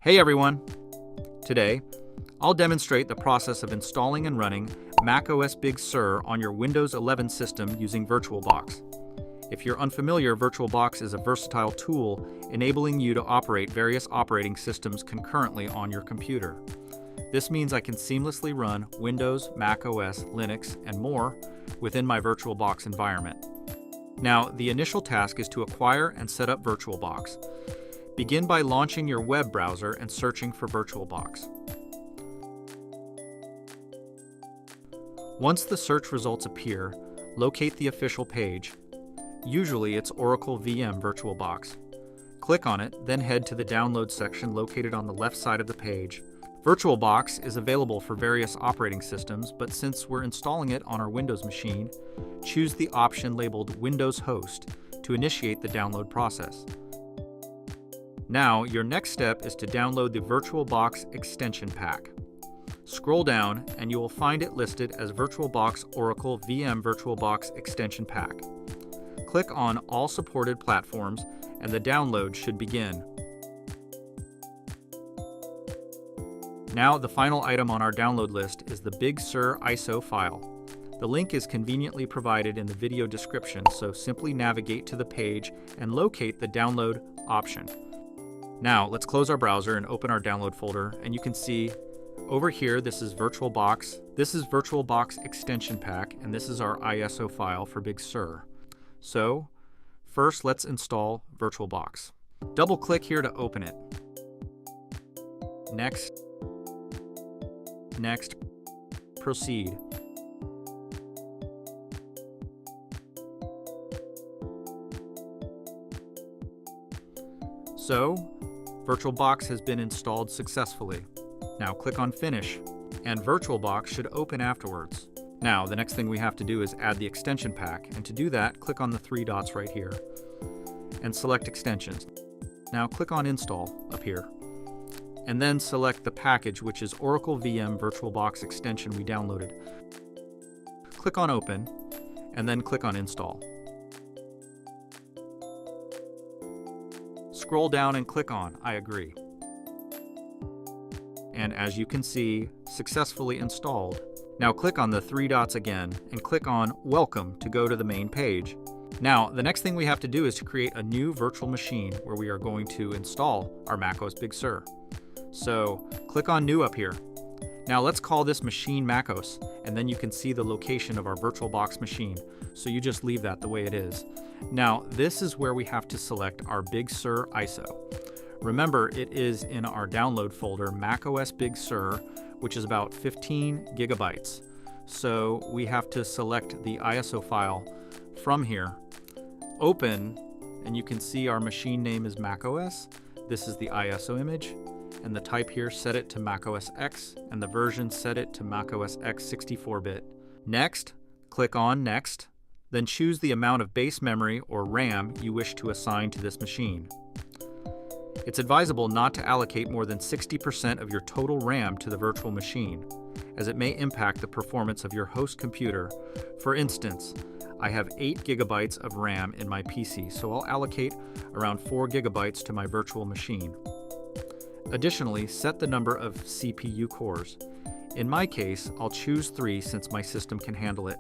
Hey everyone! Today, I'll demonstrate the process of installing and running macOS Big Sur on your Windows 11 system using VirtualBox. If you're unfamiliar, VirtualBox is a versatile tool enabling you to operate various operating systems concurrently on your computer. This means I can seamlessly run Windows, macOS, Linux, and more within my VirtualBox environment. Now, the initial task is to acquire and set up VirtualBox. Begin by launching your web browser and searching for VirtualBox. Once the search results appear, locate the official page. Usually it's Oracle VM VirtualBox. Click on it, then head to the download section located on the left side of the page. VirtualBox is available for various operating systems, but since we're installing it on our Windows machine, choose the option labeled Windows Host to initiate the download process. Now, your next step is to download the VirtualBox extension pack. Scroll down and you will find it listed as VirtualBox Oracle VM VirtualBox Extension Pack. Click on All Supported Platforms and the download should begin. Now, the final item on our download list is the Big Sur ISO file. The link is conveniently provided in the video description, so simply navigate to the page and locate the download option. Now, let's close our browser and open our download folder, and you can see over here this is VirtualBox. This is VirtualBox Extension Pack, and this is our ISO file for Big Sur. So, first let's install VirtualBox. Double-click here to open it. Next, proceed. So, VirtualBox has been installed successfully. Now click on Finish, and VirtualBox should open afterwards. Now, the next thing we have to do is add the extension pack, and to do that, click on the three dots right here, and select Extensions. Now click on Install up here, and then select the package, which is Oracle VM VirtualBox Extension we downloaded. Click on Open, and then click on Install. Scroll down and click on I agree. And as you can see, successfully installed. Now click on the three dots again and click on Welcome to go to the main page. Now, the next thing we have to do is to create a new virtual machine where we are going to install our macOS Big Sur. So click on New up here. Now let's call this machine macOS, and then you can see the location of our VirtualBox machine. So you just leave that the way it is. Now, this is where we have to select our Big Sur ISO. Remember, it is in our download folder, macOS Big Sur, which is about 15 gigabytes. So we have to select the ISO file from here, open, and you can see our machine name is macOS. This is the ISO image, and the type here, set it to macOS X, and the version, set it to macOS X 64-bit. Next, click on Next. Then choose the amount of base memory or RAM you wish to assign to this machine. It's advisable not to allocate more than 60% of your total RAM to the virtual machine, as it may impact the performance of your host computer. For instance, I have 8 gigabytes of RAM in my PC, so I'll allocate around 4 gigabytes to my virtual machine. Additionally, set the number of CPU cores. In my case, I'll choose 3 since my system can handle it.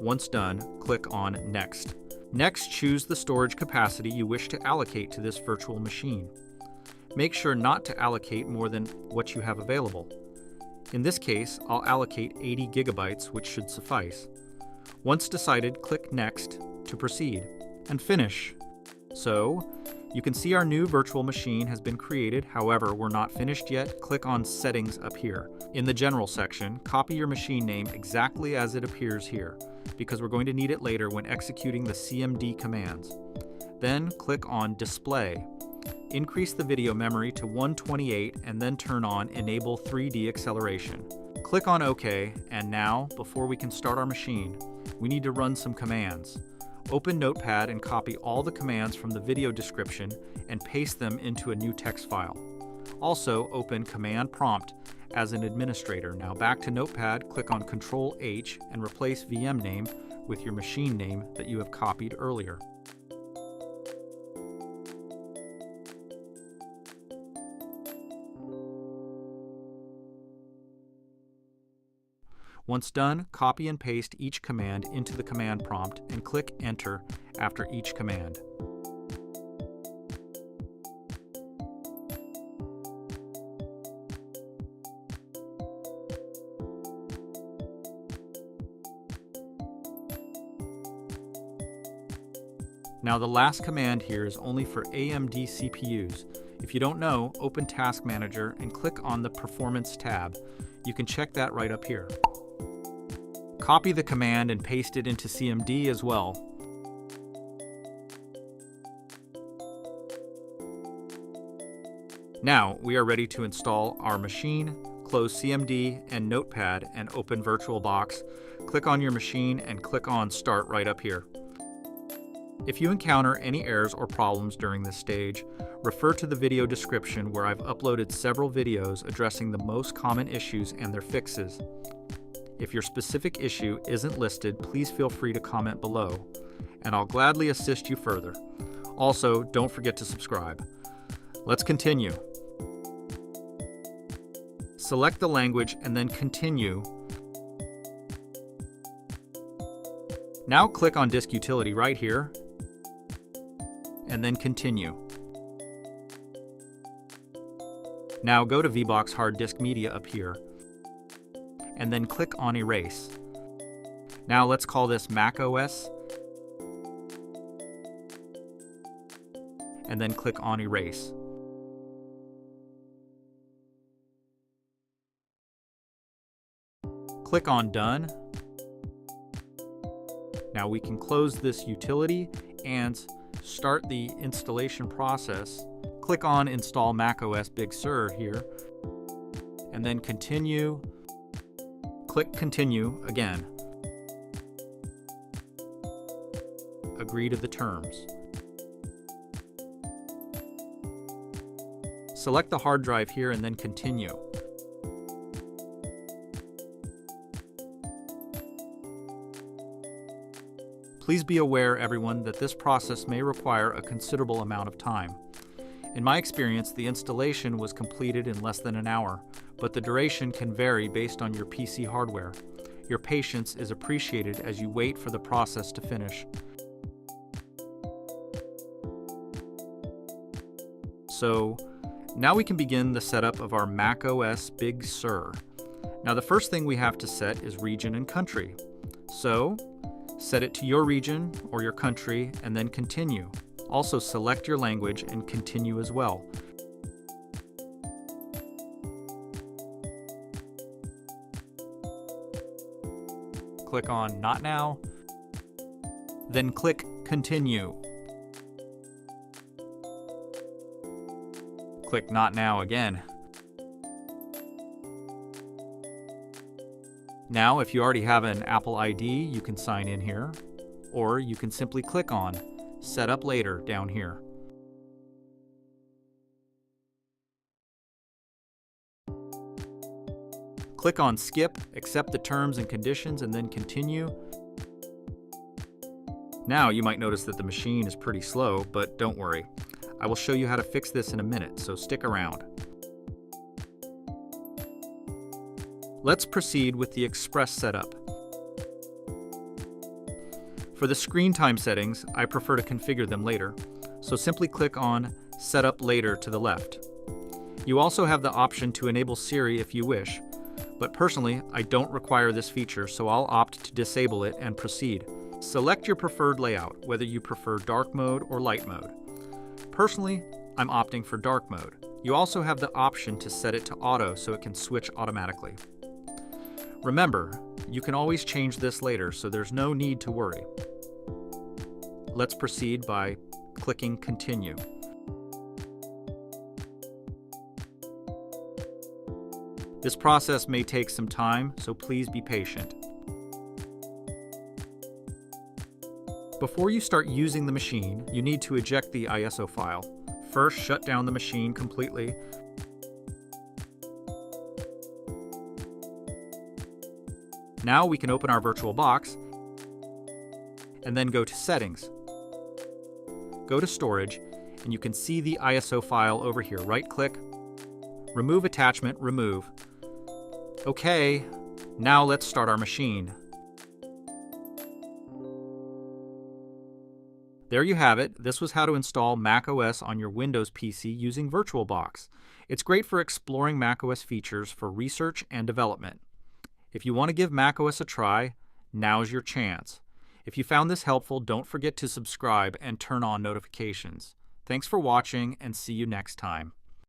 Once done, click on Next. Next, choose the storage capacity you wish to allocate to this virtual machine. Make sure not to allocate more than what you have available. In this case, I'll allocate 80 gigabytes, which should suffice. Once decided, click Next to proceed, and finish. So, you can see our new virtual machine has been created. However, we're not finished yet. Click on Settings up here. In the General section, copy your machine name exactly as it appears here, because we're going to need it later when executing the CMD commands. Then click on Display. Increase the video memory to 128 and then turn on Enable 3D Acceleration. Click on OK, and now, before we can start our machine, we need to run some commands. Open Notepad and copy all the commands from the video description and paste them into a new text file. Also, open Command Prompt as an administrator. Now back to Notepad, click on Ctrl-H and replace VM name with your machine name that you have copied earlier. Once done, copy and paste each command into the command prompt and click Enter after each command. Now the last command here is only for AMD CPUs. If you don't know, open Task Manager and click on the Performance tab. You can check that right up here. Copy the command and paste it into CMD as well. Now we are ready to install our machine. Close CMD and Notepad and open VirtualBox. Click on your machine and click on Start right up here. If you encounter any errors or problems during this stage, refer to the video description where I've uploaded several videos addressing the most common issues and their fixes. If your specific issue isn't listed, please feel free to comment below, and I'll gladly assist you further. Also, don't forget to subscribe. Let's continue. Select the language and then Continue. Now click on Disk Utility right here, and then Continue. Now go to VBox Hard Disk Media up here, and then click on Erase. Now let's call this macOS, and then click on Erase. Click on Done. Now we can close this utility and start the installation process. Click on Install macOS Big Sur here, and then Continue. Click Continue again. Agree to the terms. Select the hard drive here and then Continue. Please be aware, everyone, that this process may require a considerable amount of time. In my experience, the installation was completed in less than an hour, but the duration can vary based on your PC hardware. Your patience is appreciated as you wait for the process to finish. So, now we can begin the setup of our macOS Big Sur. Now the first thing we have to set is region and country. So, set it to your region or your country and then Continue. Also select your language and Continue as well. Click on Not Now, then click Continue. Click Not Now again. Now, if you already have an Apple ID, you can sign in here, or you can simply click on Set Up Later down here. Click on Skip, accept the terms and conditions, and then Continue. Now you might notice that the machine is pretty slow, but don't worry. I will show you how to fix this in a minute, so stick around. Let's proceed with the Express setup. For the screen time settings, I prefer to configure them later, so simply click on Set Up Later to the left. You also have the option to enable Siri if you wish, but personally, I don't require this feature, so I'll opt to disable it and proceed. Select your preferred layout, whether you prefer dark mode or light mode. Personally, I'm opting for dark mode. You also have the option to set it to auto so it can switch automatically. Remember, you can always change this later, so there's no need to worry. Let's proceed by clicking Continue. This process may take some time, so please be patient. Before you start using the machine, you need to eject the ISO file. First, shut down the machine completely. Now we can open our VirtualBox and then go to Settings. Go to Storage, and you can see the ISO file over here. Right-click, Remove Attachment, Remove. Okay, Now let's start our machine. There you have it. This was how to install macOS on your Windows PC using VirtualBox. It's great for exploring macOS features for research and development. If you want to give macOS a try, now's your chance. If you found this helpful, don't forget to subscribe and turn on notifications. Thanks for watching, and see you next time.